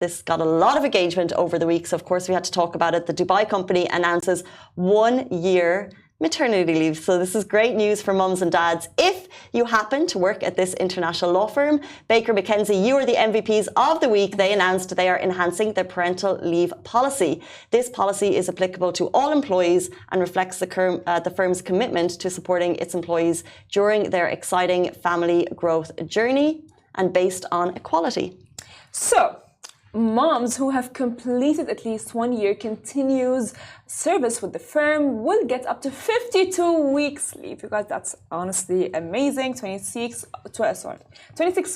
This got a lot of engagement over the week, so of course we had to talk about it. The Dubai company announces 1 year maternity leave. So this is great news for mums and dads. If you happen to work at this international law firm, Baker McKenzie, you are the MVPs of the week. They announced they are enhancing their parental leave policy. This policy is applicable to all employees and reflects the firm's commitment to supporting its employees during their exciting family growth journey and based on equality. So, moms who have completed at least 1 year continuous service with the firm will get up to 52 weeks leave. You guys, that's honestly amazing. 26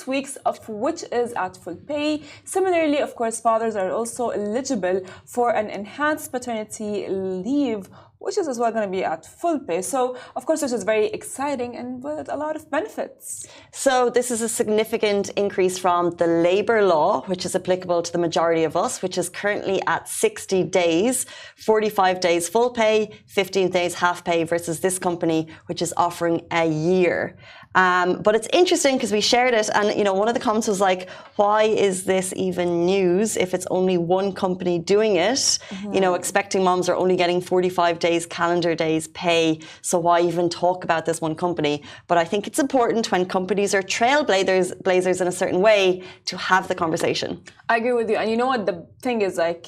weeks of which is at full pay. Similarly, of course, fathers are also eligible for an enhanced paternity leave, which is as well going to be at full pay. So, of course, this is very exciting and with a lot of benefits. So this is a significant increase from the labour law, which is applicable to the majority of us, which is currently at 60 days, 45 days full pay, 15 days half pay versus this company, which is offering a year. But it's interesting because we shared it and, you know, one of the comments was like, why is this even news if it's only one company doing it? Mm-hmm. You know, expecting moms are only getting 45 days, calendar days pay. So why even talk about this one company? But I think it's important when companies are trailblazers in a certain way to have the conversation. I agree with you. And you know what the thing is like,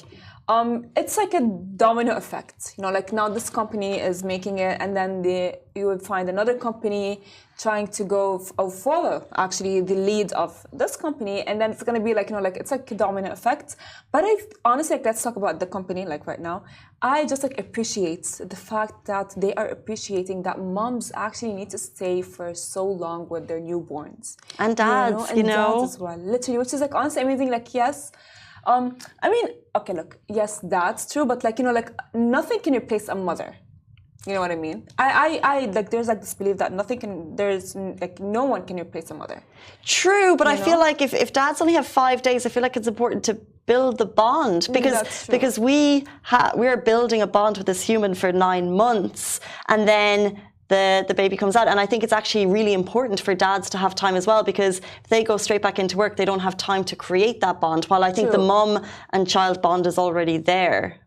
it's like a domino effect, you know, like now this company is making it and then you would find another company trying to go follow actually the lead of this company, and then it's going to be like, you know, like it's like a domino effect. But I honestly, like, let's talk about the company like right now. I just like appreciate the fact that they are appreciating that moms actually need to stay for so long with their newborns. And dads, you know, dads as well, literally, which is like honestly amazing. Like, yes, I mean, okay, look, yes, that's true, but like, you know, like nothing can replace a mother. You know what I mean? I like, there's like this belief that no one can replace a mother. True, but I feel like if dads only have 5 days, I feel like it's important to build the bond because we're building a bond with this human for 9 months, and then the baby comes out. And I think it's actually really important for dads to have time as well, because if they go straight back into work, they don't have time to create that bond, while I think the mom and child bond is already there.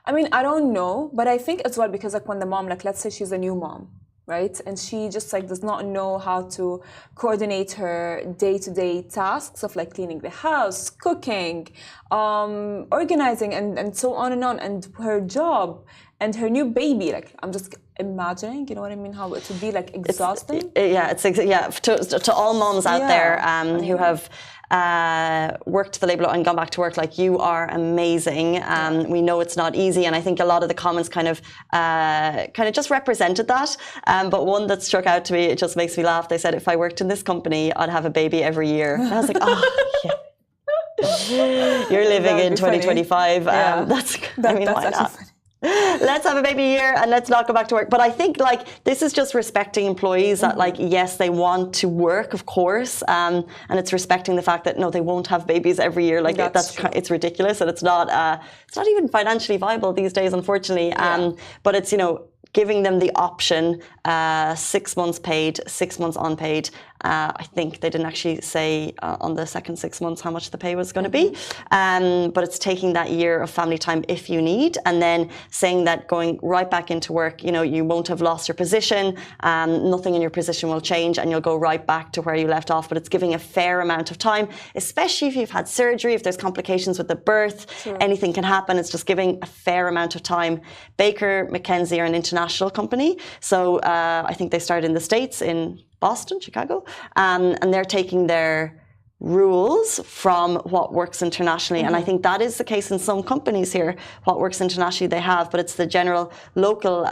I mean, I don't know, but I think as well because like when the mom, like let's say she's a new mom, right? And she just like does not know how to coordinate her day-to-day tasks of like cleaning the house, cooking, organizing and so on, and her job and her new baby. Like I'm just imagining, you know what I mean, how it would be like exhausting. To all moms out there who have worked the labour law and gone back to work, like you are amazing. We know it's not easy, and I think a lot of the comments kind of just represented that. But one that struck out to me, it just makes me laugh. They said, if I worked in this company, I'd have a baby every year. And I was like, oh, yeah. You're living in 2025. Why not? Funny. Let's have a baby year and let's not go back to work. But I think like this is just respecting employees that like, yes, they want to work, of course, and it's respecting the fact that no, they won't have babies every year. Like it's ridiculous, and it's not even financially viable these days, unfortunately. But it's, you know, giving them the option, 6 months paid, 6 months unpaid. I think they didn't actually say on the second 6 months how much the pay was going to be. But it's taking that year of family time if you need, and then saying that going right back into work, you know, you won't have lost your position. Nothing in your position will change, and you'll go right back to where you left off. But it's giving a fair amount of time, especially if you've had surgery, if there's complications with the birth, anything can happen. It's just giving a fair amount of time. Baker McKenzie are an international company. So I think they started in the States, in Boston, Chicago, and they're taking their rules from what works internationally. And I think that is the case in some companies here. What works internationally they have, but it's the general local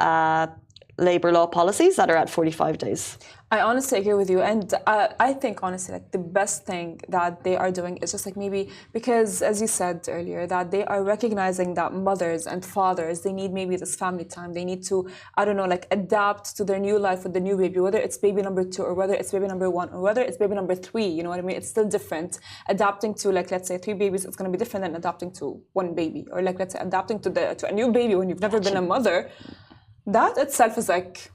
labour law policies that are at 45 days. I honestly agree with you, and I think honestly like the best thing that they are doing is just like maybe because, as you said earlier, that they are recognizing that mothers and fathers, they need maybe this family time. They need to, I don't know, like adapt to their new life with the new baby, whether it's baby number 2 or whether it's baby number 1 or whether it's baby number 3. You know what I mean? It's still different. Adapting to like, let's say 3 babies, it's going to be different than adapting to 1 baby, or like let's say adapting to a new baby when you've never been a mother. That itself is like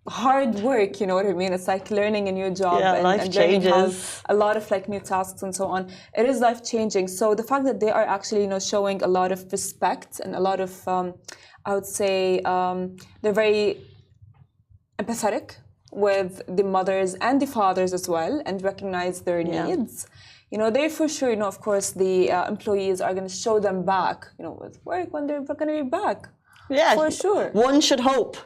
hard work, you know what I mean? It's like learning a new job and learning how a lot of like new tasks and so on. It is life changing. So the fact that they are actually, you know, showing a lot of respect and a lot of, I would say, they're very empathetic with the mothers and the fathers as well, and recognize their needs. You know, they for sure, you know, of course, the employees are going to show them back, you know, with work when they're going to be back. Yeah, for sure. One should hope.